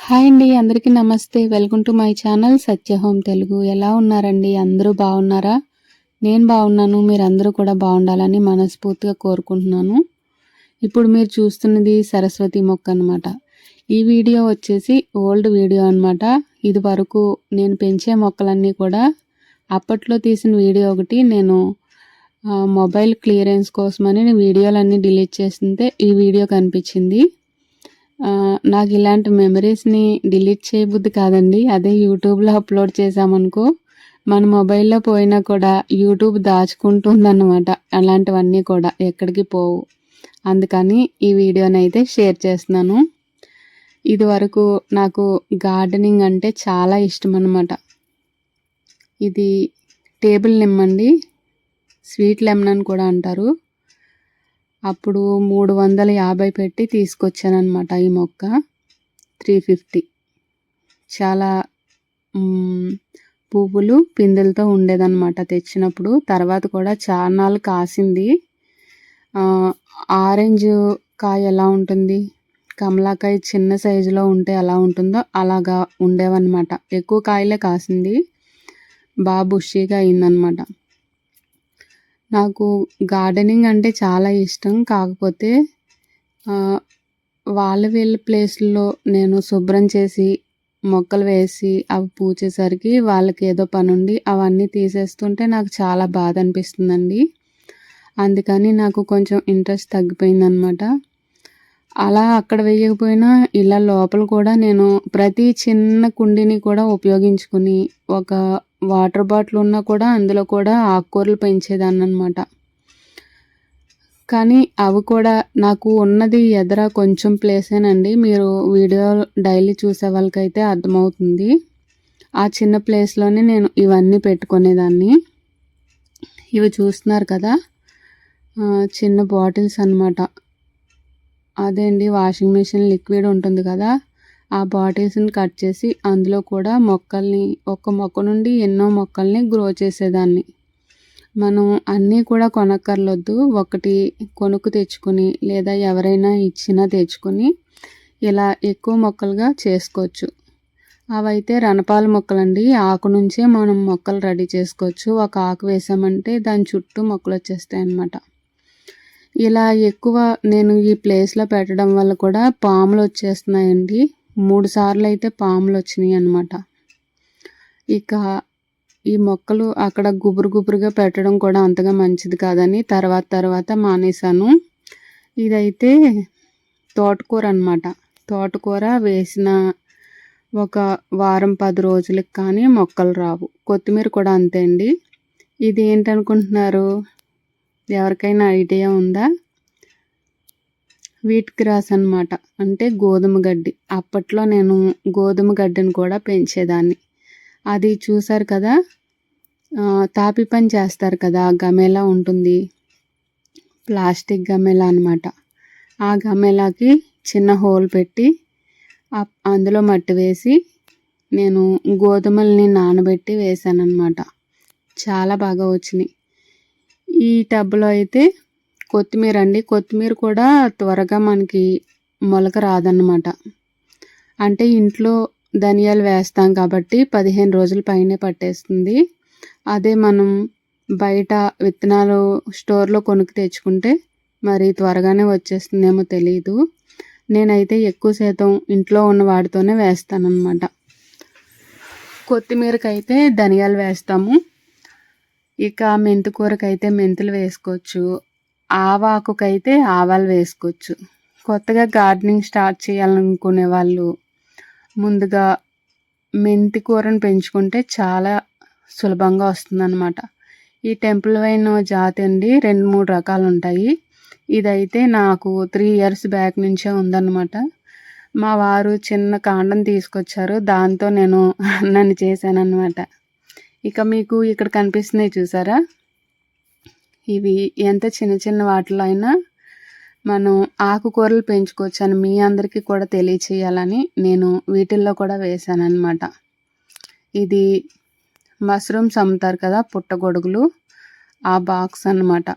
Hi అండి, అందరికీ నమస్తే. Welcome to my channel Satya home Telugu. ఎలా ఉన్నారండి? అందరూ బాగున్నారా? నేను బాగున్నాను. మీరందరూ కూడా బాగుండాలని మనస్ఫూర్తిగా కోరుకుంటున్నాను. ఇప్పుడు మీరు చూస్తున్నది సరస్వతి మొక్క అనమాట. ఈ వీడియో వచ్చేసి ఓల్డ్ వీడియో అనమాట. ఇది వరకు నేను పెంచే మొక్కలన్నీ కూడా అప్పట్లో తీసిన వీడియో ఒకటి నేను మొబైల్ క్లియరెన్స్ కోసమని నేను వీడియోలన్నీ డిలీట్ చేస్తుంటే ఈ వీడియో కనిపించింది. నాకు ఇలాంటి మెమరీస్ని డిలీట్ చేయబుద్ధి కాదండి. అదే యూట్యూబ్లో అప్లోడ్ చేసామనుకో మన మొబైల్లో పోయినా కూడా యూట్యూబ్ దాచుకుంటుందన్నమాట. అలాంటివన్నీ కూడా ఎక్కడికి పోవు. అందుకని ఈ వీడియోని అయితే షేర్ చేస్తున్నాను. ఇది వరకు నాకు గార్డెనింగ్ అంటే చాలా ఇష్టం అన్నమాట. ఇది టేబుల్ నిమ్మండి, స్వీట్ లెమన్ అని కూడా అంటారు. అప్పుడు 350 పెట్టి తీసుకొచ్చానమాట. ఈ మొక్క 350. చాలా పువ్వులు పిందెలతో ఉండేదన్నమాట తెచ్చినప్పుడు. తర్వాత కూడా చాన్నాళ్ళు కాసింది. ఆరెంజ్ కాయ ఎలా ఉంటుంది, కమలాకాయ చిన్న సైజులో ఉంటే ఎలా ఉంటుందో అలాగా ఉండేవన్నమాట. ఎక్కువ కాయలే కాసింది, బాగా బుషీగా అయిందనమాట. నాకు గార్డెనింగ్ అంటే చాలా ఇష్టం. కాకపోతే వీళ్ళ ప్లేస్లో నేను శుభ్రం చేసి మొక్కలు వేసి అవి పూచేసరికి వాళ్ళకి ఏదో పని ఉండి అవన్నీ తీసేస్తుంటే నాకు చాలా బాధ అనిపిస్తుందండి. అందుకని నాకు కొంచెం ఇంట్రెస్ట్ తగ్గిపోయిందనమాట. అలా అక్కడ వేయకపోయినా ఇలా లోపల కూడా నేను ప్రతి చిన్న కుండీని కూడా ఉపయోగించుకుని ఒక వాటర్ బాటిల్ ఉన్నా కూడా అందులో కూడా ఆకుకూరలు పెంచేదాన్ని అనమాట. కానీ అవి కూడా నాకు ఉన్నది ఎదర కొంచెం ప్లేసేనండి. మీరు వీడియో డైలీ చూసే వాళ్ళకైతే అర్థమవుతుంది. ఆ చిన్న ప్లేస్లోనే నేను ఇవన్నీ పెట్టుకునేదాన్ని. ఇవి చూస్తున్నారు కదా, చిన్న బాటిల్స్ అనమాట. అదే అండి, వాషింగ్ మిషన్ లిక్విడ్ ఉంటుంది కదా, ఆ బాటిల్స్ని కట్ చేసి అందులో కూడా మొక్కల్ని, ఒక్క మొక్క నుండి ఎన్నో మొక్కల్ని గ్రో చేసేదాన్ని. మనం అన్నీ కూడా కొనక్కర్లొద్దు, ఒకటి కొనుక్కు తెచ్చుకొని లేదా ఎవరైనా ఇచ్చినా తెచ్చుకొని ఇలా ఎక్కువ మొక్కలుగా చేసుకోవచ్చు. అవైతే రణపాల మొక్కలండి. ఆకు నుంచే మనం మొక్కలు రెడీ చేసుకోవచ్చు. ఒక ఆకు వేసామంటే దాని చుట్టూ మొక్కలు వచ్చేస్తాయి అన్నమాట. ఇలా ఎక్కువ నేను ఈ ప్లేస్లో పెట్టడం వల్ల కూడా పాములు వచ్చేస్తున్నాయండి. 3 సార్లు అయితే పాములు వచ్చినాయి అన్నమాట. ఇక ఈ మొక్కలు అక్కడ గుబురుగా పెట్టడం కూడా అంతగా మంచిది కాదని తర్వాత మానేశాను. ఇదైతే తోటకూర అన్నమాట. తోటకూర వేసిన ఒక వారం 10 రోజులకు కానీ మొక్కలు రావు. కొత్తిమీర కూడా అంతే అండి. ఇది ఏంటనుకుంటున్నారు? ఎవరికైనా ఐడియా ఉందా? వీట్ గ్రాస్ అన్నమాట. అంటే గోధుమ గడ్డి. అప్పట్లో నేను గోధుమ గడ్డిని కూడా పెంచేదాన్ని. అది చూసారు కదా, తాపి పని చేస్తారు కదా, గమేలా ఉంటుంది, ప్లాస్టిక్ గమేలా అనమాట. ఆ గమేలాకి చిన్న హోల్ పెట్టి అందులో మట్టి వేసి నేను గోధుమల్ని నానబెట్టి వేసాను అనమాట. చాలా బాగా వచ్చినాయి. ఈ టబ్లో అయితే కొత్తిమీర అండి. కొత్తిమీర కూడా త్వరగా మనకి మొలక రాదన్నమాట. అంటే ఇంట్లో ధనియాలు వేస్తాం కాబట్టి 15 రోజుల పైనే పట్టేస్తుంది. అదే మనం బయట విత్తనాలు స్టోర్లో కొనుక్కు తెచ్చుకుంటే మరి త్వరగానే వచ్చేస్తుందేమో తెలియదు. నేనైతే ఎక్కువ శాతం ఇంట్లో ఉన్న వాటితోనే వేస్తానన్నమాట. కొత్తిమీరకైతే ధనియాలు వేస్తాము. ఇక మెంతికూరకైతే మెంతులు వేసుకోవచ్చు. ఆవాకుకైతే ఆవాలు వేసుకోవచ్చు. కొత్తగా గార్డెనింగ్ స్టార్ట్ చేయాలనుకునే వాళ్ళు ముందుగా మెంతి కూరను పెంచుకుంటే చాలా సులభంగా వస్తుందన్నమాట. ఈ టెంపుల్ వైన్ జాతి అండి 2-3 రకాలు ఉంటాయి. ఇదైతే నాకు 3 ఇయర్స్ బ్యాక్ నుంచే ఉందన్నమాట. మా వారు చిన్న కాండం తీసుకొచ్చారు, దాంతో నేను నన్ను చేశానన్నమాట. ఇక మీకు ఇక్కడ కనిపిస్తున్నాయి చూసారా, ఇవి ఎంత చిన్న వాటిలో అయినా మనం ఆకుకూరలు పెంచుకోవచ్చు అని మీ అందరికీ కూడా తెలియచేయాలని నేను వీటిల్లో కూడా వేసానన్నమాట. ఇది మష్రూమ్స్ అమ్ముతారు కదా, పుట్టగొడుగులు, ఆ బాక్స్ అన్నమాట.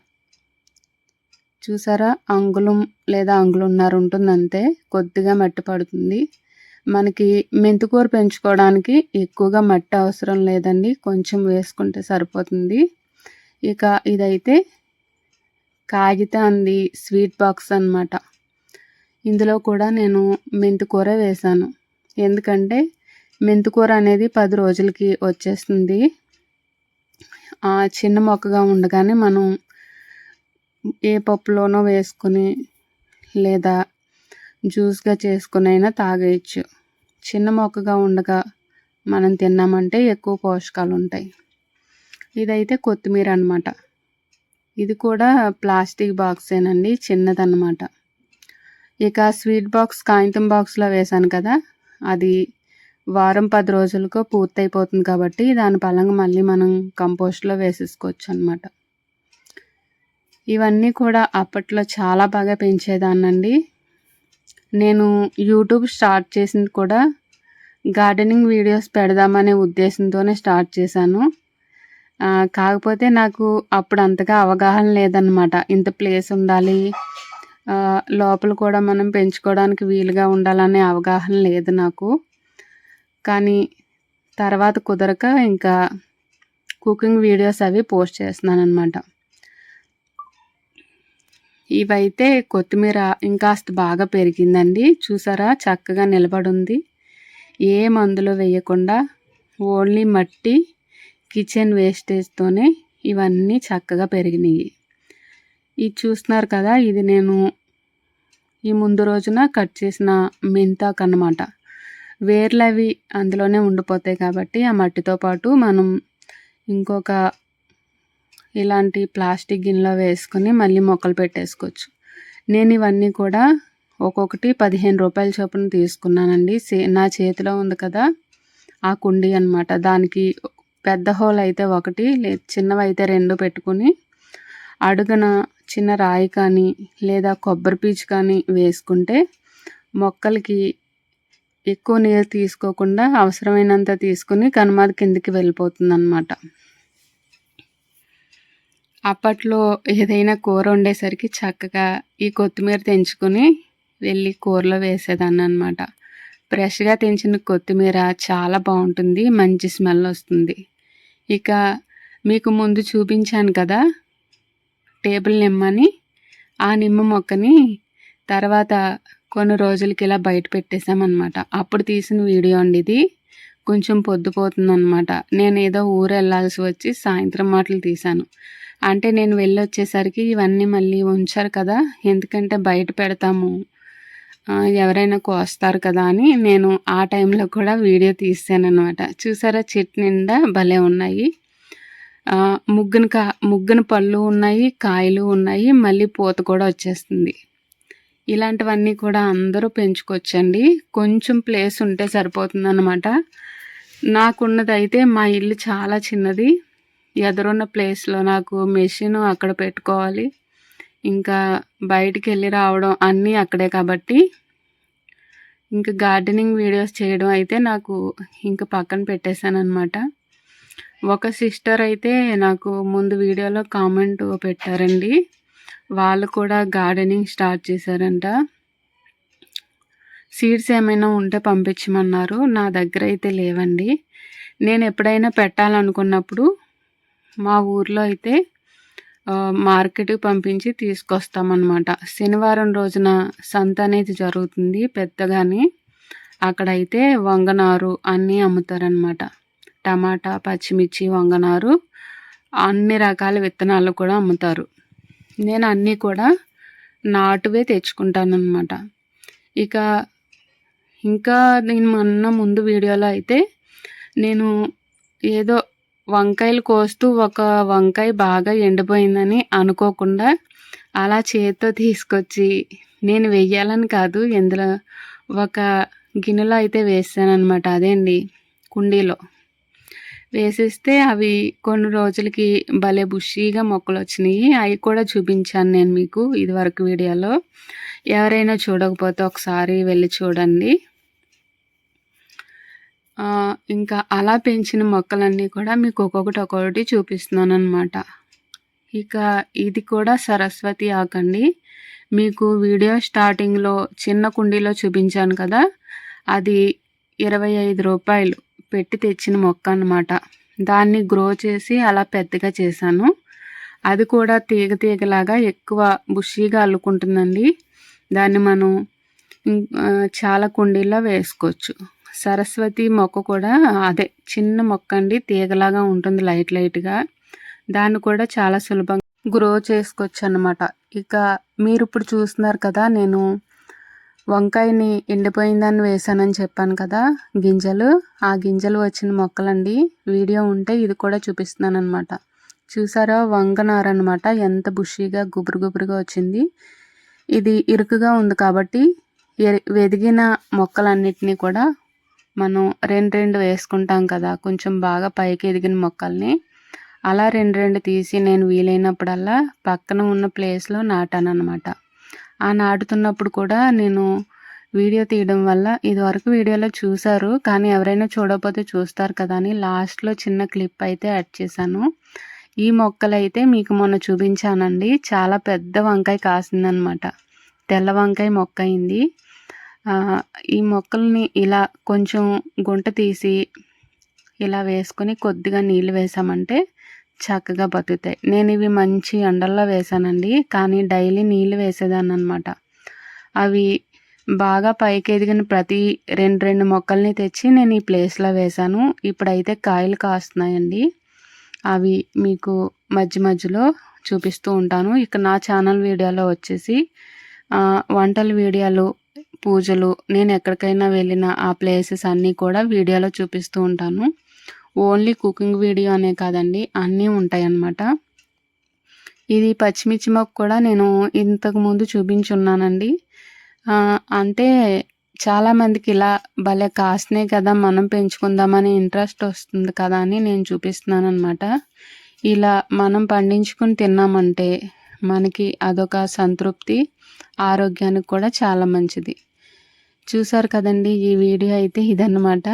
చూసారా, అంగుళం లేదా అంగుళంన్నర ఉంటుంది అంతే. కొద్దిగా మట్టి పడుతుంది. మనకి మెంతికూర పెంచుకోవడానికి ఎక్కువగా మట్టి అవసరం లేదండి, కొంచెం వేసుకుంటే సరిపోతుంది. ఇక ఇదైతే కాగితంది స్వీట్ బాక్స్ అన్నమాట. ఇందులో కూడా నేను మెంతికూర వేశాను, ఎందుకంటే మెంతికూర అనేది 10 రోజులకి వచ్చేస్తుంది. చిన్న మొక్కగా ఉండగానే మనం ఏ పప్పులోనో వేసుకుని లేదా జ్యూస్గా చేసుకుని అయినా తాగేయచ్చు. చిన్న మొక్కగా ఉండగా మనం తిన్నామంటే ఎక్కువ పోషకాలు ఉంటాయి. ఇదైతే కొత్తిమీర అన్నమాట. ఇది కూడా ప్లాస్టిక్ బాక్సేనండి, చిన్నదన్నమాట. ఇక స్వీట్ బాక్స్ కాగితం బాక్స్లో వేశాను కదా, అది వారం 10 రోజులకో పూర్తయిపోతుంది కాబట్టి దాని పలంగా మళ్ళీ మనం కంపోస్ట్లో వేసేసుకోవచ్చు అన్నమాట. ఇవన్నీ కూడా అప్పట్లో చాలా బాగా పెంచేదాన్నండి. నేను యూట్యూబ్ స్టార్ట్ చేసింది కూడా గార్డెనింగ్ వీడియోస్ పెడదామనే ఉద్దేశంతోనే స్టార్ట్ చేశాను. కాకపోతే నాకు అప్పుడు అంతగా అవగాహన లేదన్నమాట. ఇంత ప్లేస్ ఉండాలి, లోపల కూడా మనం పెంచుకోవడానికి వీలుగా ఉండాలనే అవగాహన లేదు నాకు. కానీ తర్వాత కుదరక ఇంకా కుకింగ్ వీడియోస్ అవి పోస్ట్ చేస్తున్నాను అన్నమాట. ఇవైతే కొత్తిమీర ఇంకాస్త బాగా పెరిగిందండి. చూసారా, చక్కగా నిలబడుంది. ఏ మందులు వేయకుండా ఓన్లీ మట్టి, కిచెన్ వేస్టేజ్తోనే ఇవన్నీ చక్కగా పెరిగినాయి. ఇది చూస్తున్నారు కదా, ఇది నేను ఈ ముందు రోజున కట్ చేసిన మెంతాకు అన్నమాట. వేర్లు అవి అందులోనే ఉండిపోతాయి కాబట్టి ఆ మట్టితో పాటు మనం ఇంకొక ఇలాంటి ప్లాస్టిక్ గిన్నెలో వేసుకొని మళ్ళీ మొక్కలు పెట్టేసుకోవచ్చు. నేను ఇవన్నీ కూడా ఒక్కొక్కటి 15 రూపాయల చొప్పున తీసుకున్నానండి. నా చేతిలో ఉంది కదా ఆ కుండీ అన్నమాట. దానికి పెద్ద హోల్ అయితే ఒకటి, లేదు చిన్నవి అయితే 2 పెట్టుకుని అడుగున చిన్న రాయి కానీ లేదా కొబ్బరి పీచు కానీ వేసుకుంటే మొక్కలకి ఎక్కువ నీరు తీసుకోకుండా అవసరమైనంత తీసుకుని కనుమది కిందికి వెళ్ళిపోతుంది అన్నమాట. అప్పట్లో ఏదైనా కూర వండేసరికి చక్కగా ఈ కొత్తిమీర తెంచుకొని వెళ్ళి కూరలో వేసేదాన్ని అన్నమాట. ఫ్రెష్గా తెంచిన కొత్తిమీర చాలా బాగుంటుంది, మంచి స్మెల్ వస్తుంది. ఇక మీకు ముందు చూపించాను కదా టేబుల్ నిమ్మని, ఆ నిమ్మ మొక్కని తర్వాత కొన్ని రోజులకి ఇలా బయట పెట్టేసామన్నమాట. అప్పుడు తీసిన వీడియో అండి ఇది. కొంచెం పొద్దుపోతుంది అనమాట. నేను ఏదో ఊరు వెళ్ళాల్సి వచ్చి సాయంత్రం మాటలు తీశాను. అంటే నేను వెళ్ళి వచ్చేసరికి ఇవన్నీ మళ్ళీ ఉంచారు కదా, ఎందుకంటే బయట పెడతాము, ఎవరైనా కోస్తారు కదా అని నేను ఆ టైంలో కూడా వీడియో తీసాను అనమాట. చూసారా, చెట్టు నిండా భలే ఉన్నాయి. ముగ్గున పళ్ళు ఉన్నాయి, కాయలు ఉన్నాయి, మళ్ళీ పూత కూడా వచ్చేస్తుంది. ఇలాంటివన్నీ కూడా అందరూ పెంచుకోవచ్చండి. కొంచెం ప్లేస్ ఉంటే సరిపోతుంది అనమాట. నాకున్నదైతే మా ఇల్లు చాలా చిన్నది. ఎదురున్న ప్లేస్లో నాకు మెషిన్ అక్కడ పెట్టుకోవాలి, ఇంకా బయటికి వెళ్ళి రావడం అన్నీ అక్కడే కాబట్టి ఇంకా గార్డెనింగ్ వీడియోస్ చేయడం అయితే నాకు ఇంకా పక్కన పెట్టేశాను అనమాట. ఒక సిస్టర్ అయితే నాకు ముందు వీడియోలో కామెంట్ పెట్టారండి. వాళ్ళు కూడా గార్డెనింగ్ స్టార్ట్ చేశారంట. సీడ్స్ ఏమైనా ఉంటే పంపించమన్నారు. నా దగ్గర అయితే లేవండి. నేను ఎప్పుడైనా పెట్టాలనుకున్నప్పుడు మా ఊర్లో అయితే మార్కెట్కి పంపించి తీసుకొస్తామన్నమాట. శనివారం రోజున సంత అనేది జరుగుతుంది పెద్దగాని. అక్కడైతే వంగనారు అన్నీ అమ్ముతారనమాట. టమాటా, పచ్చిమిర్చి, వంగనారు, అన్ని రకాల విత్తనాలు కూడా అమ్ముతారు. నేను అన్నీ కూడా నాటువే తెచ్చుకుంటానన్నమాట. ఇక ఇంకా నేను ముందు వీడియోలో అయితే నేను ఏదో వంకాయలు కోస్తూ ఒక వంకాయ బాగా ఎండిపోయిందని అనుకోకుండా అలా చేతితో తీసుకొచ్చి, నేను వెయ్యాలని కాదు, ఇందులో ఒక గిన్నెలో అయితే వేసాను అనమాట. అదే అండి, కుండీలో వేసేస్తే అవి కొన్ని రోజులకి భలే బుషీగా మొక్కలు వచ్చినాయి. అవి కూడా చూపించాను నేను మీకు ఇదివరకు వీడియోలో. ఎవరైనా చూడకపోతే ఒకసారి వెళ్ళి చూడండి. ఇంకా అలా పెంచిన మొక్కలన్నీ కూడా మీకు ఒక్కొక్కటి చూపిస్తున్నాను అనమాట. ఇక ఇది కూడా సరస్వతి ఆకండి. మీకు వీడియో స్టార్టింగ్లో చిన్న కుండీలో చూపించాను కదా, అది 25 రూపాయలు పెట్టి తెచ్చిన మొక్క అన్నమాట. దాన్ని గ్రో చేసి అలా పెద్దగా చేశాను. అది కూడా తీగ తీగలాగా ఎక్కువ బుషీగా అల్లుకుంటుందండి. దాన్ని మనం చాలా కుండీల్లో వేసుకోవచ్చు. సరస్వతి మొక్క కూడా అదే చిన్న మొక్క అండి, తీగలాగా ఉంటుంది లైట్గా. దాన్ని కూడా చాలా సులభంగా గ్రో చేసుకోవచ్చు అన్నమాట. ఇక మీరు ఇప్పుడు చూస్తున్నారు కదా, నేను వంకాయని ఎండిపోయిందని వేసానని చెప్పాను కదా, గింజలు. ఆ గింజలు వచ్చిన మొక్కలండి. వీడియో ఉంటే ఇది కూడా చూపిస్తున్నాను అనమాట. చూసారా, వంగనార అనమాట, ఎంత బుషీగా గుబురుగా వచ్చింది. ఇది ఇరుకుగా ఉంది కాబట్టి వెదిగిన మొక్కలన్నిటినీ కూడా మనం రెండు వేసుకుంటాం కదా, కొంచెం బాగా పైకి ఎదిగిన మొక్కల్ని. అలా రెండు తీసి నేను వీలైనప్పుడల్లా పక్కన ఉన్న ప్లేస్లో నాటాను అనమాట. ఆ నాటుతున్నప్పుడు కూడా నేను వీడియో తీయడం వల్ల, ఇదివరకు వీడియోలో చూసారు కానీ ఎవరైనా చూడకపోతే చూస్తారు కదా అని లాస్ట్లో చిన్న క్లిప్ అయితే యాడ్ చేశాను. ఈ మొక్కలైతే మీకు మొన్న చూపించానండి, చాలా పెద్ద వంకాయ కాసిందనమాట. తెల్ల వంకాయ మొక్క అయింది. ఈ మొక్కల్ని ఇలా కొంచెం గుంట తీసి ఇలా వేసుకొని కొద్దిగా నీళ్ళు వేసామంటే చక్కగా బతుకుతాయి. నేను ఇవి మంచి ఎండల్లో వేసానండి, కానీ డైలీ నీళ్ళు వేసేదాన్ని అనమాట. అవి బాగా పైకి ఎదిగిన ప్రతి రెండు మొక్కల్ని తెచ్చి నేను ఈ ప్లేస్లో వేశాను. ఇప్పుడైతే కాయలు కాస్తున్నాయండి. అవి మీకు మధ్యలో చూపిస్తూ ఉంటాను. ఇక నా ఛానల్ వీడియోలో వచ్చేసి వంటల వీడియోలు, పూజలు, నేను ఎక్కడికైనా వెళ్ళిన ఆ ప్లేసెస్ అన్నీ కూడా వీడియోలో చూపిస్తూ ఉంటాను. ఓన్లీ కుకింగ్ వీడియో అనే కాదండి, అన్నీ ఉంటాయి అన్నమాట. ఇది పచ్చిమిర్చి మొక్క కూడా నేను ఇంతకుముందు చూపించున్నానండి. అంటే చాలామందికి ఇలా భలే కాస్తున్నాయి కదా, మనం పెంచుకుందామని ఇంట్రెస్ట్ వస్తుంది కదా అని నేను చూపిస్తున్నాను అనమాట. ఇలా మనం పండించుకుని తిన్నామంటే మనకి అదొక సంతృప్తి, ఆరోగ్యానికి కూడా చాలా మంచిది. చూసారు కదండి, ఈ వీడియో అయితే ఇదన్నమాట.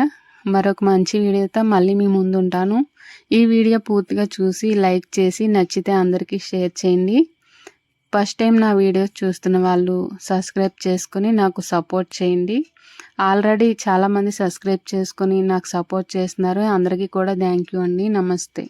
మరొక మంచి వీడియోతో మళ్ళీ మీ ముందు ఉంటాను. ఈ వీడియో పూర్తిగా చూసి లైక్ చేసి నచ్చితే అందరికీ షేర్ చేయండి. ఫస్ట్ టైం నా వీడియోస్ చూస్తున్న వాళ్ళు సబ్స్క్రైబ్ చేసుకుని నాకు సపోర్ట్ చేయండి. ఆల్రెడీ చాలామంది సబ్స్క్రైబ్ చేసుకుని నాకు సపోర్ట్ చేస్తున్నారు. అందరికీ కూడా థ్యాంక్ యూ అండి. నమస్తే.